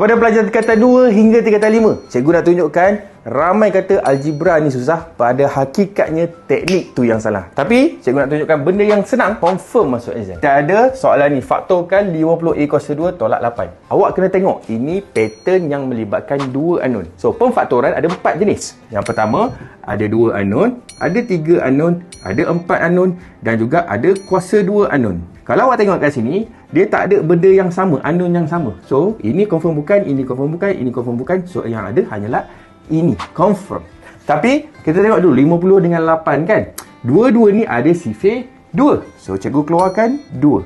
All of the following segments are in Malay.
Pada pelajaran tingkatan 2 hingga tingkatan 5, cikgu nak tunjukkan ramai kata algebra ni susah, pada hakikatnya teknik tu yang salah. Tapi cikgu nak tunjukkan benda yang senang, confirm masuk exam. Kita ada soalan ni, faktorkan 50A kuasa 2 tolak 8. Awak kena tengok, ini pattern yang melibatkan 2 unknown. So, pemfaktoran ada 4 jenis. Yang pertama, ada 2 unknown, ada 3 unknown, ada 4 unknown dan juga ada kuasa 2 unknown. Kalau awak tengok kat sini, dia tak ada benda yang sama, unknown yang sama. So, ini confirm bukan, ini confirm bukan, ini confirm bukan. So, yang ada hanyalah ini, confirm. Tapi, kita tengok dulu, 50 dengan 8 kan? Dua-dua ni ada sifar 2. So, cikgu keluarkan 2.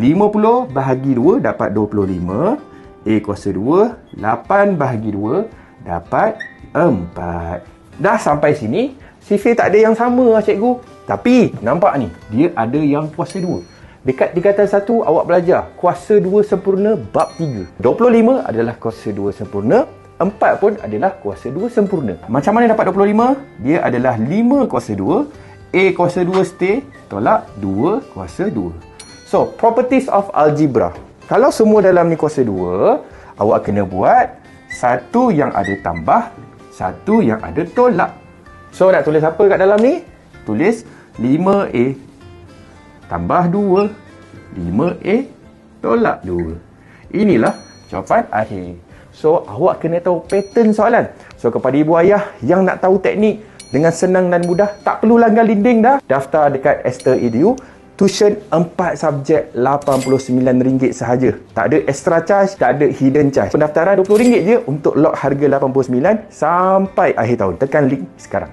50 bahagi 2 dapat 25. A kuasa 2. 8 bahagi 2 dapat 4. Dah sampai sini, sifar tak ada yang sama lah cikgu. Tapi, nampak ni, dia ada yang kuasa 2. Dekat tingkatan 1, awak belajar kuasa 2 sempurna bab 3. 25 adalah kuasa 2 sempurna. 4 pun adalah kuasa 2 sempurna. Macam mana dapat 25? Dia adalah 5 kuasa 2. A kuasa 2 stay. Tolak 2 kuasa 2. So, properties of algebra. Kalau semua dalam ni kuasa 2, awak kena buat satu yang ada tambah, satu yang ada tolak. So, nak tulis apa kat dalam ni? Tulis 5A tambah 2, 5A tolak 2. Inilah jawapan akhir. So, awak kena tahu pattern soalan. So, kepada ibu ayah yang nak tahu teknik dengan senang dan mudah, tak perlu langgar dinding dah. Daftar dekat Esther Edu. Tuition 4 subjek RM89 sahaja. Tak ada extra charge, tak ada hidden charge. Pendaftaran RM20 je untuk lot harga RM89 sampai akhir tahun. Tekan link sekarang.